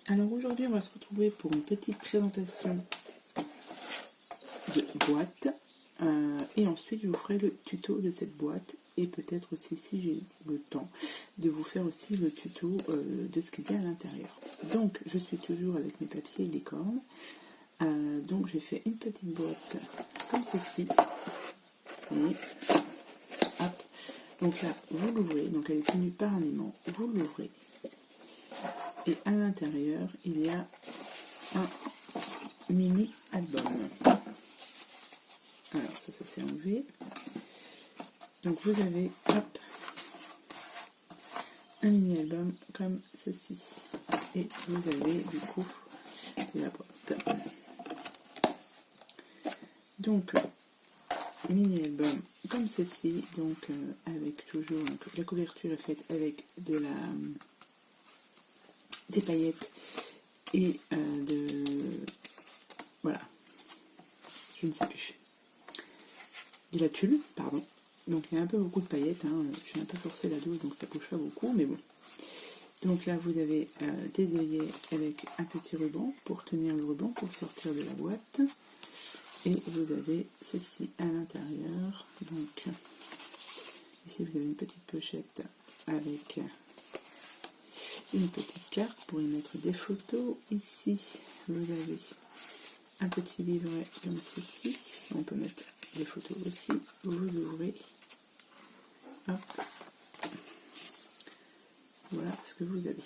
Alors aujourd'hui, on va se retrouver pour une petite présentation de boîte. Et ensuite, je vous ferai le tuto de cette boîte. Et peut-être aussi, si j'ai le temps, de vous faire aussi le tuto de ce qu'il y a à l'intérieur. Donc, je suis toujours avec mes papiers et les cornes. Donc, j'ai fait une petite boîte comme ceci. Et hop. Donc là, vous l'ouvrez. Donc, elle est tenue par un aimant. Vous l'ouvrez. Et à l'intérieur, il y a un mini album. Alors ça s'est enlevé. Donc vous avez hop, un mini album comme ceci. Et vous avez du coup la boîte. Donc mini album comme ceci. Donc avec toujours la couverture est faite avec des paillettes et voilà, je ne sais plus, de la tulle, pardon. Donc il y a un peu beaucoup de paillettes, hein. J'ai un peu forcé la dose, donc ça bouge pas beaucoup, mais bon. Donc là vous avez des œillets avec un petit ruban pour tenir le ruban pour sortir de la boîte. Et vous avez ceci à l'intérieur. Donc ici vous avez une petite pochette avec une petite carte pour y mettre des photos. Ici vous avez un petit livret comme ceci. On peut mettre des photos aussi. Vous ouvrez. Hop. Voilà ce que vous avez.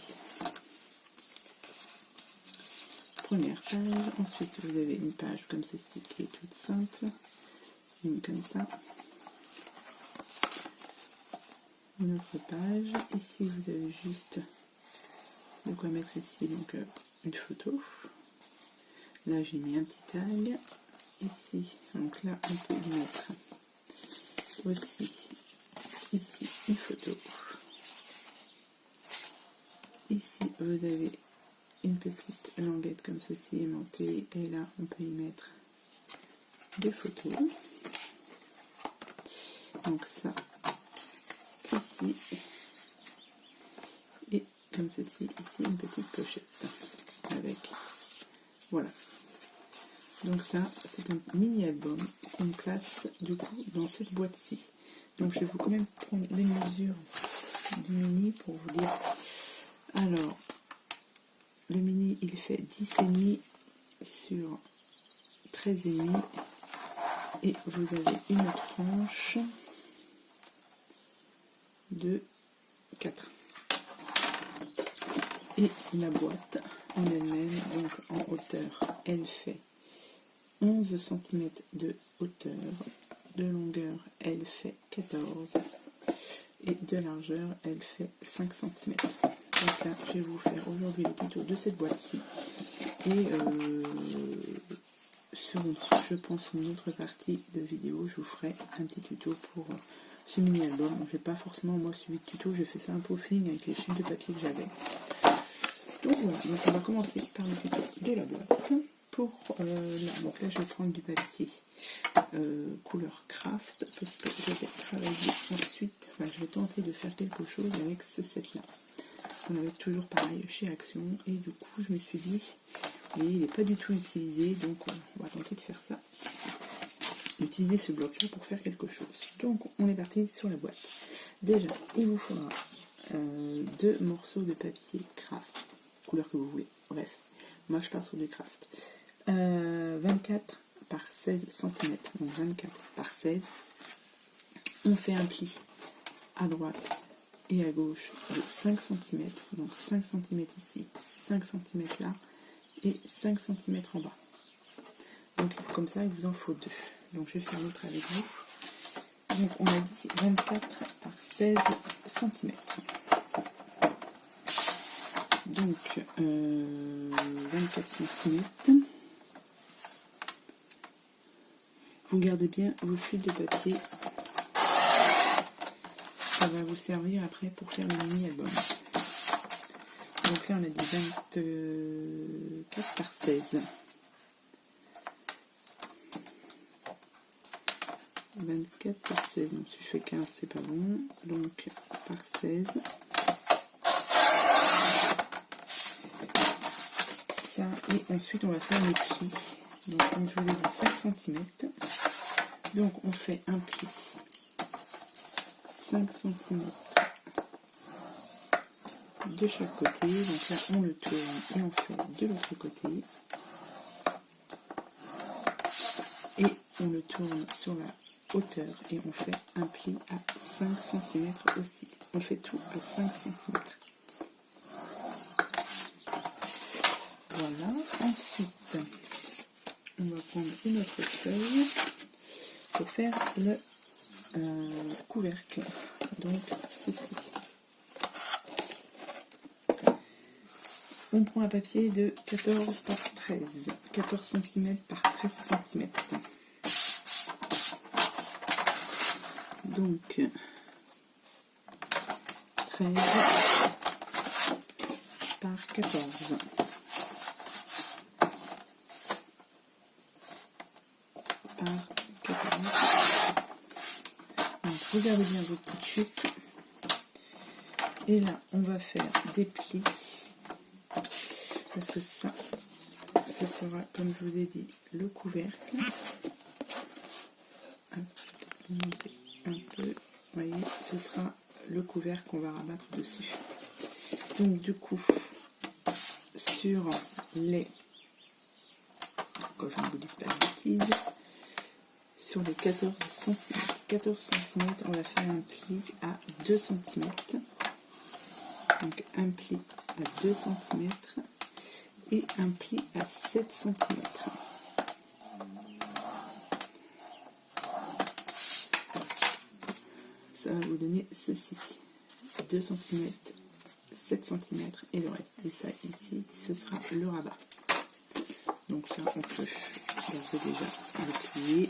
Première page. Ensuite vous avez une page comme ceci qui est toute simple. Une comme ça. Une autre page. Ici vous avez juste de quoi mettre ici donc une photo. Là j'ai mis un petit tag. Ici, donc là on peut y mettre aussi ici une photo. Ici vous avez une petite languette comme ceci aimantée et là on peut y mettre des photos. Donc ça ici et comme ceci ici une petite pochette avec, voilà. Donc ça c'est un mini album qu'on place du coup dans cette boîte-ci. Donc je vais vous quand même prendre les mesures du mini pour vous dire. Alors le mini il fait 10,5 sur 13,5 et vous avez une tranche de 4. Et la boîte en elle-même, donc en hauteur, elle fait 11 cm de hauteur, de longueur elle fait 14 et de largeur elle fait 5 cm. Donc là je vais vous faire aujourd'hui le tuto de cette boîte-ci et je pense une autre partie de vidéo je vous ferai un petit tuto pour ce mini album. Donc, je n'ai pas forcément moi suivi de tuto, j'ai fait ça un peu au feeling avec les chutes de papier que j'avais. Donc voilà, donc on va commencer par le tuto de la boîte. Pour là, donc là je vais prendre du papier couleur craft parce que je vais travailler ensuite, enfin je vais tenter de faire quelque chose avec ce set là. On avait toujours pareil chez Action et du coup je me suis dit, et il n'est pas du tout utilisé, donc on va tenter de faire ça. Utiliser ce bloc là pour faire quelque chose. Donc on est parti sur la boîte. Déjà il vous faudra 2 morceaux de papier craft, couleur que vous voulez, bref, moi je pars sur du craft. 24 par 16 cm, donc 24 par 16. On fait un pli à droite et à gauche de 5 cm, donc 5 cm ici, 5 cm là, et 5 cm en bas. Donc comme ça il vous en faut 2. Donc je vais faire l'autre avec vous. Donc on a dit 24 par 16 cm. Donc 24 cm. Vous gardez bien vos chutes de papier. Ça va vous servir après pour faire le mini album. Donc là on a dit 24 par 16. 24 par 16. Donc si je fais 15 c'est pas bon. Donc par 16. Et ensuite, on va faire les plis. Donc, comme je vous l'ai dit, 5 cm. Donc, on fait un pli 5 cm de chaque côté. Donc là, on le tourne et on fait de l'autre côté. Et on le tourne sur la hauteur et on fait un pli à 5 cm aussi. On fait tout à 5 cm. Voilà. Ensuite, on va prendre une autre feuille pour faire le couvercle. Donc, ceci. On prend un papier de 14 par 13, 14 cm par 13 cm. Donc, 13 par 14. Par 14. Donc, regardez bien vos petites chutes. Et là, on va faire des plis. Parce que ça, ce sera, comme je vous ai dit, le couvercle. Montez un peu. Vous voyez, ce sera le couvercle qu'on va rabattre dessus. Donc, du coup, sur les... Quand je ne vous dis pas de bêtises, sur les 14 cm. 14 cm, on va faire un pli à 2 cm. Donc, un pli à 2 cm. Et un pli à 7 cm. Ça va vous donner ceci. 2 cm, 7 cm et le reste. Et ça ici, ce sera le rabat. Donc ça, on peut déjà le plier.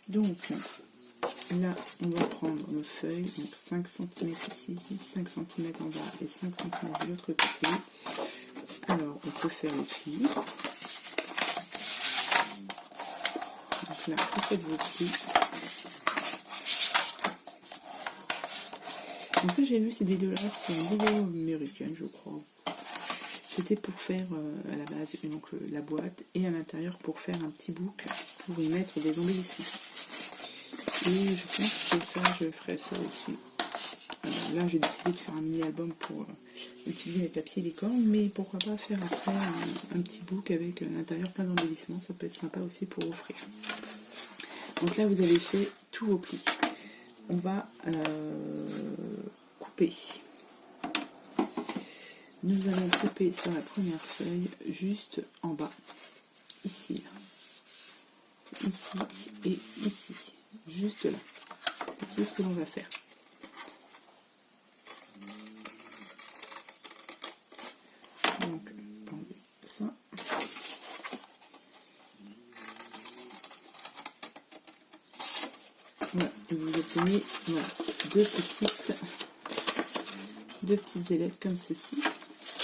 Donc là, on va prendre nos feuilles, donc 5 cm ici, 5 cm en bas et 5 cm de l'autre côté. Alors, on peut faire le pli. Donc là, vous faites vos plis. Donc ça, j'ai vu cette vidéo-là sur une vidéo américaine, je crois. C'était pour faire à la base donc, la boîte et à l'intérieur pour faire un petit bouc pour y mettre des embellissements. Et je pense que ça, je ferai ça aussi. Là, j'ai décidé de faire un mini-album pour utiliser mes papiers licorne, mais pourquoi pas faire après un petit book avec à l'intérieur plein d'embellissements, ça peut être sympa aussi pour offrir. Donc là, vous avez fait tous vos plis. On va couper. Nous allons couper sur la première feuille, juste en bas, ici, ici et ici. Juste là. C'est tout ce que l'on va faire. Donc, enlever ça. Voilà, et vous obtenez voilà, deux petites ailettes comme ceci,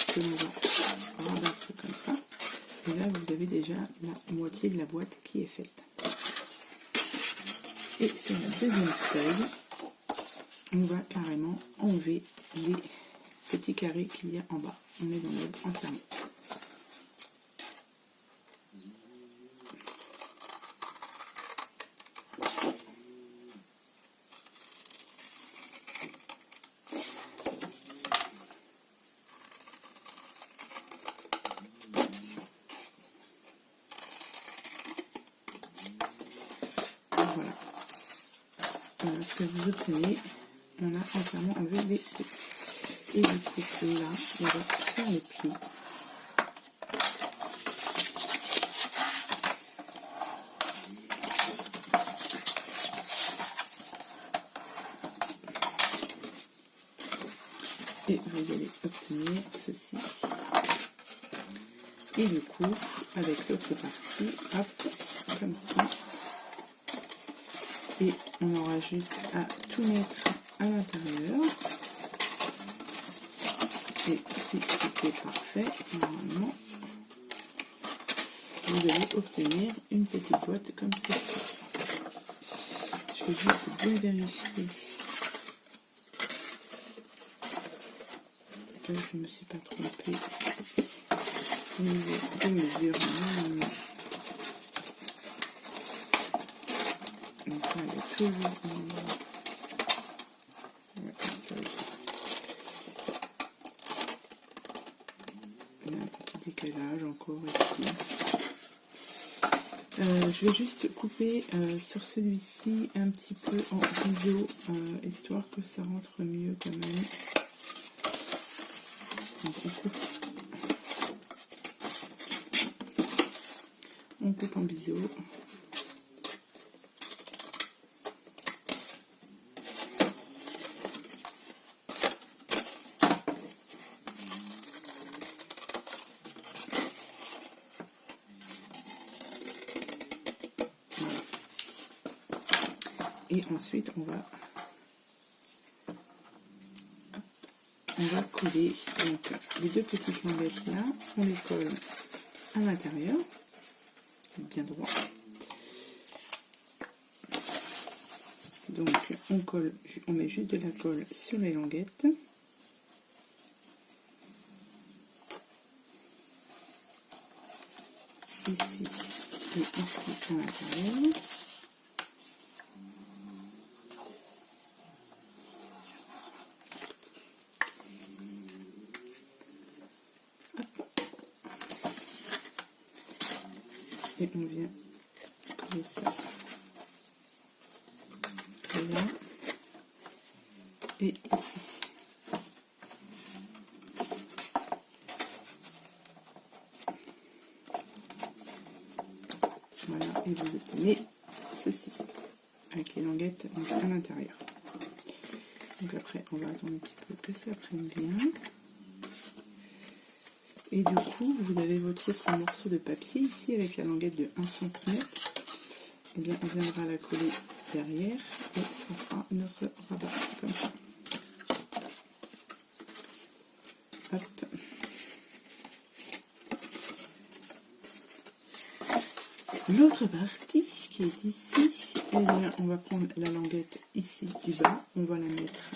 que l'on va rabattre comme ça. Et là, vous avez déjà la moitié de la boîte qui est faite. Et sur la deuxième feuille, on va carrément enlever les petits carrés qu'il y a en bas. On les enlève entièrement. Voilà. Voilà ce que vous obtenez. On a entièrement enlevé les trucs. Et du coup, là, on va faire les plis. Et vous allez obtenir ceci. Et du coup, avec l'autre partie, hop, comme ça. Et on aura juste à tout mettre à l'intérieur. Et si tout est parfait, normalement, vous allez obtenir une petite boîte comme ceci. Je vais juste bien vérifier que je ne me suis pas trompée au niveau des mesures. Donc là, il y a toujours il y a un petit décalage encore ici. Je vais juste couper sur celui-ci un petit peu en biseau, histoire que ça rentre mieux quand même. Donc on coupe en biseau. Et ensuite, on va coller donc les deux petites languettes là, on les colle à l'intérieur, bien droit. Donc on met juste de la colle sur les languettes. Ici et ici à l'intérieur. Et on vient coller ça là et ici. Voilà, et vous obtenez ceci avec les languettes donc à l'intérieur. Donc après, on va attendre un petit peu que ça prenne bien. Et du coup, vous avez votre autre morceau de papier ici avec la languette de 1 cm. Et bien, on viendra la coller derrière et ça fera notre rabat comme ça. Hop. L'autre partie qui est ici, eh bien, on va prendre la languette ici du bas, on va la mettre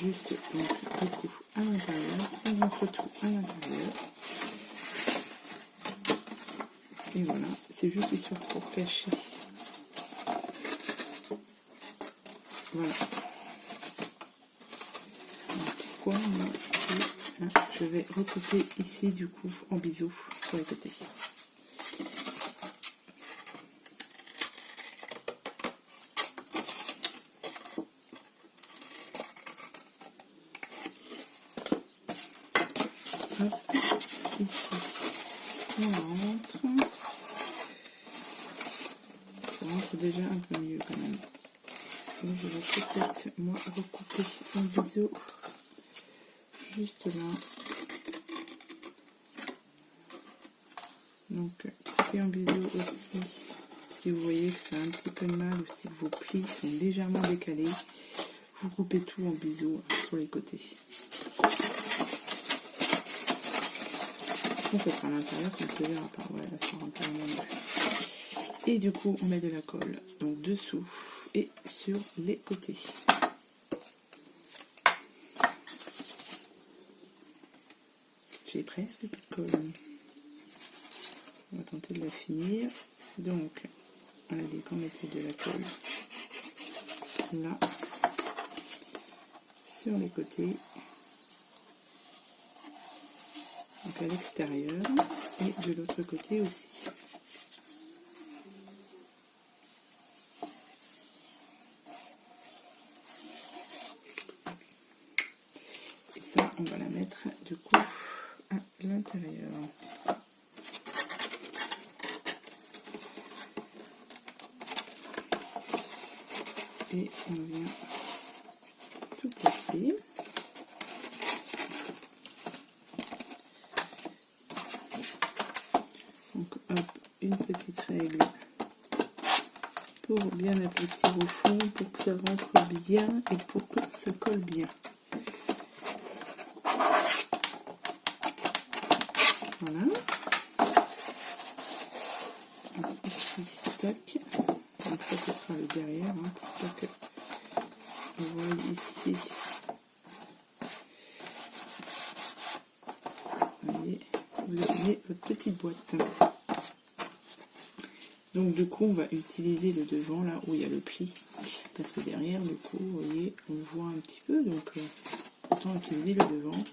juste donc du coup à l'intérieur, on rentre tout à l'intérieur. Et voilà, c'est juste histoire pour cacher. Voilà. Donc, pourquoi moi, je vais recouper ici du coup en biseau sur les côtés. Hop, ici, on rentre. Ça rentre déjà un peu mieux quand même. Et je vais peut-être moi recouper en biseau juste là. Donc couper en biseau aussi si vous voyez que ça a un petit peu de mal ou si vos plis sont légèrement décalés, vous coupez tout en biseau sur les côtés. On peut faire à l'intérieur, ça ne se verra pas. Ouais, là, ça rentre carrément mieux. Et du coup, on met de la colle donc dessous et sur les côtés. J'ai presque plus de colle. On va tenter de la finir. Donc, on a dit qu'on mettait de la colle là, sur les côtés, donc à l'extérieur, et de l'autre côté aussi. Et ça, on va la mettre du coup à l'intérieur. Et on vient tout placer. Donc hop, une petite règle pour bien aplatir au fond, pour que ça rentre bien et pour que ça colle bien. Voilà. Alors, ici, tac. Donc ça, ce sera le derrière, hein, pour que on voit ici petite boîte. Donc du coup on va utiliser le devant là où il y a le pli, parce que derrière du coup vous voyez on voit un petit peu, donc autant utiliser le devant.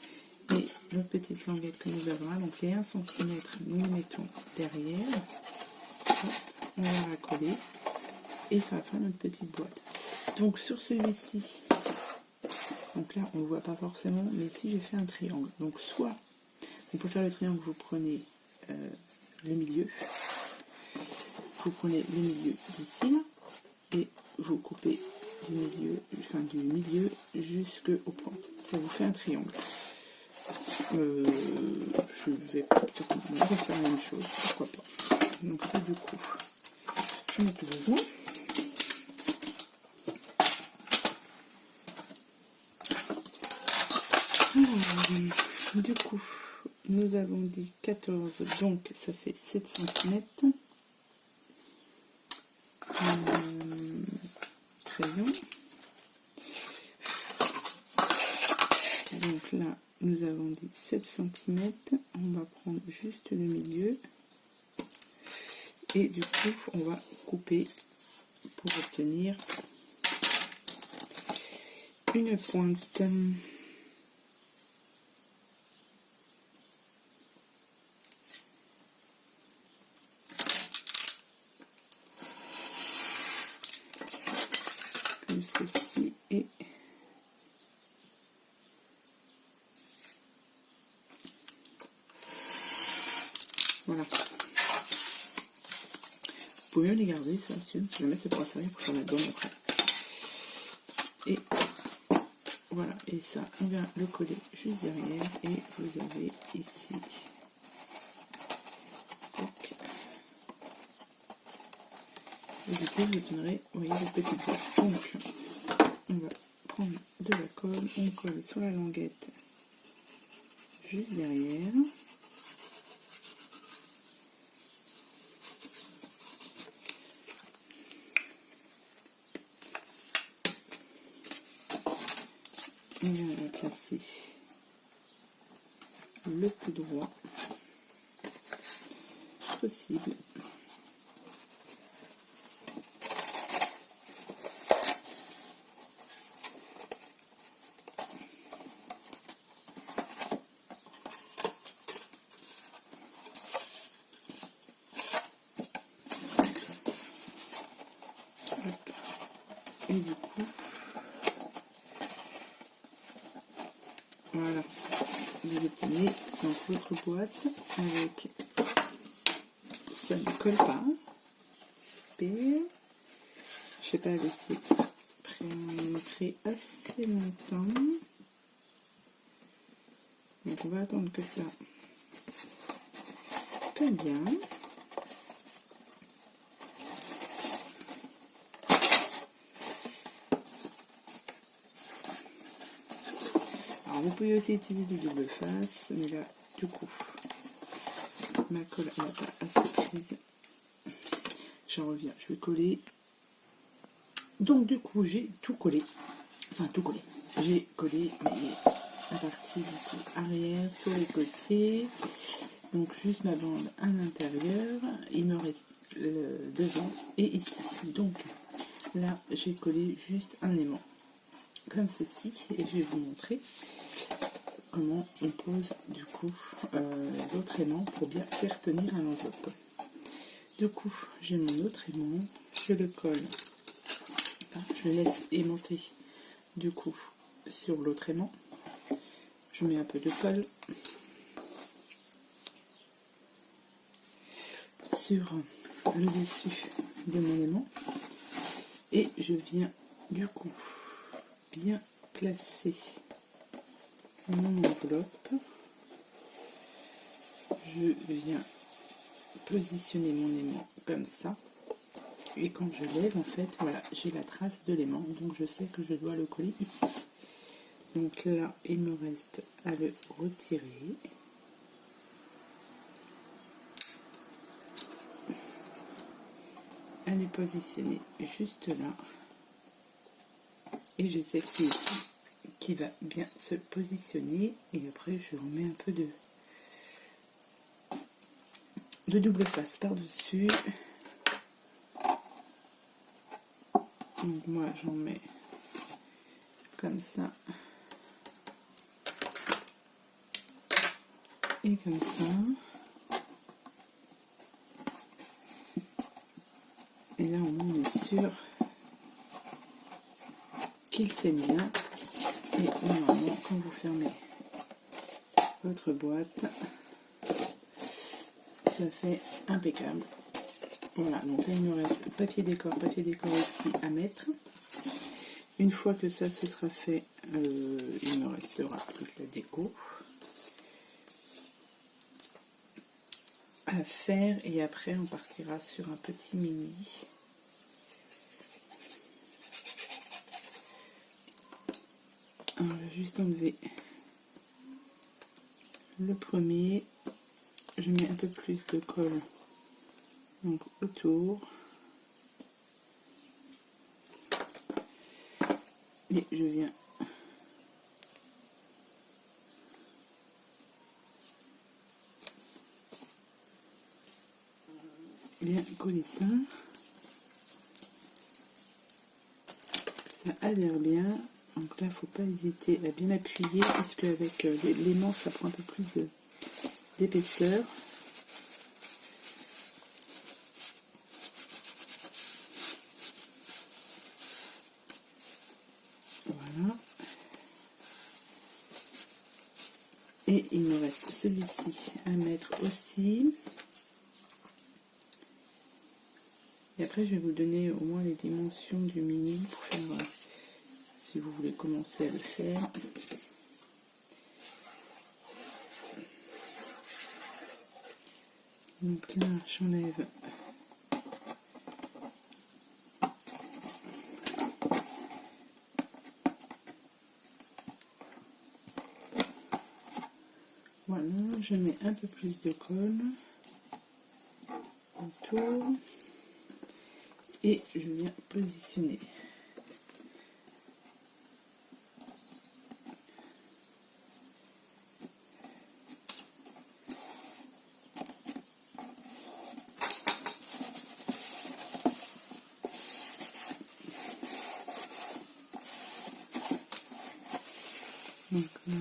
Et notre petite languette que nous avons là, donc les 1 cm, nous les mettons derrière. Hop, on va la coller et ça va faire notre petite boîte. Donc sur celui-ci, donc là on ne voit pas forcément, mais ici j'ai fait un triangle. Donc soit on peut faire le triangle, vous prenez le milieu, vous prenez le milieu d'ici et vous coupez du milieu jusqu'aux pointes. Ça vous fait un triangle. Je vais certainement refaire la même chose, pourquoi pas. Donc ça du coup, je mets le devant. Alors, du coup, nous avons dit 14, donc ça fait 7 cm. Crayon. Donc là, nous avons dit 7 cm. On va prendre juste le milieu. Et du coup, on va couper pour obtenir une pointe. Comme ceci et voilà. Vous pouvez les garder, ça, si jamais ça pourra servir pour faire la gomme après. Et voilà, et ça, on vient le coller juste derrière et vous avez ici. Tac. Et du coup, vous obtiendrez, vous voyez, le petit boîte. Donc, on va prendre de la colle, on colle sur la languette juste derrière. On vient la placer le plus droit possible. Hop. Et du coup, voilà, vous obtenez donc votre boîte avec, ça ne colle pas, super, je sais pas laisser prêt assez longtemps, donc on va attendre que ça colle bien. Alors vous pouvez aussi utiliser du double face, mais là du coup ma colle n'est pas assez prise. J'en reviens, je vais coller. Donc du coup j'ai tout collé, enfin tout collé. J'ai collé la partie du coup arrière sur les côtés, donc juste ma bande à l'intérieur. Il me reste le devant et ici. Donc là j'ai collé juste un aimant comme ceci et je vais vous montrer comment on pose du coup l'autre aimant pour bien faire tenir à l'enveloppe. Du coup j'ai mon autre aimant, je le colle, je le laisse aimanter du coup sur l'autre aimant, je mets un peu de colle sur le dessus de mon aimant et je viens du coup bien placer mon enveloppe. Je viens positionner mon aimant comme ça et quand je lève en fait voilà j'ai la trace de l'aimant, donc je sais que je dois le coller ici. Donc là il me reste à le retirer, à le positionner juste là et je sais que c'est ici qui va bien se positionner et après je remets un peu de de double face par-dessus. Donc moi j'en mets comme ça et comme ça. Et là on est sûr qu'il tienne bien. Et normalement quand vous fermez votre boîte, ça fait impeccable. Voilà, donc là il me reste papier décor ici à mettre. Une fois que ça se sera fait, il me restera toute la déco à faire, et après on partira sur un petit mini. Alors, je vais juste enlever le premier, je mets un peu plus de colle donc autour, et je viens bien coller ça, que ça adhère bien. Donc là il ne faut pas hésiter à bien appuyer, puisque avec l'aimant ça prend un peu plus d'épaisseur. Voilà. Et il me reste celui-ci à mettre aussi. Et après je vais vous donner au moins les dimensions du mini pour faire, si vous voulez commencer à le faire. Donc là j'enlève voilà, je mets un peu plus de colle autour et je viens positionner. Donc là,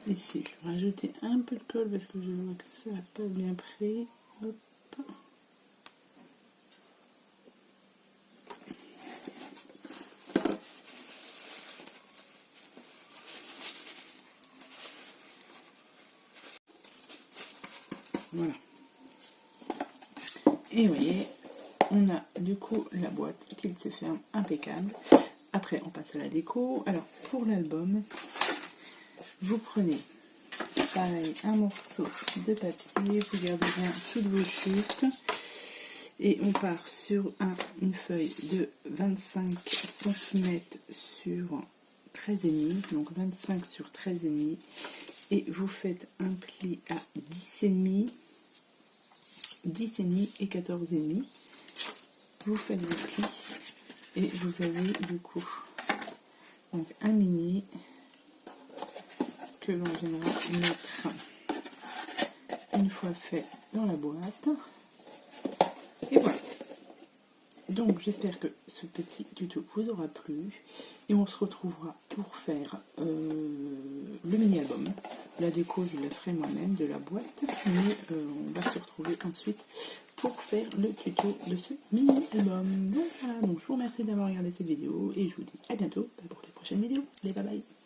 ici, je vais rajouter un peu de colle parce que je vois que ça n'a pas bien pris. Hop. Voilà. Et vous voyez, on a du coup la boîte qui se ferme impeccable. Après, on passe à la déco. Alors, pour l'album, vous prenez pareil un morceau de papier, vous gardez bien toutes vos chutes et on part sur une feuille de 25 cm sur 13,5, donc 25 sur 13,5, et vous faites un pli à 10,5, 10,5 et 14,5. Vous faites vos plis et vous avez du coup donc un mini que l'on viendra mettre une fois fait dans la boîte. Et voilà. Donc j'espère que ce petit tuto vous aura plu et on se retrouvera pour faire le mini album. La déco je la ferai moi-même de la boîte, mais on va se retrouver ensuite pour faire le tuto de ce mini album. Voilà, donc je vous remercie d'avoir regardé cette vidéo et je vous dis à bientôt pour les prochaines vidéos. Allez, bye bye.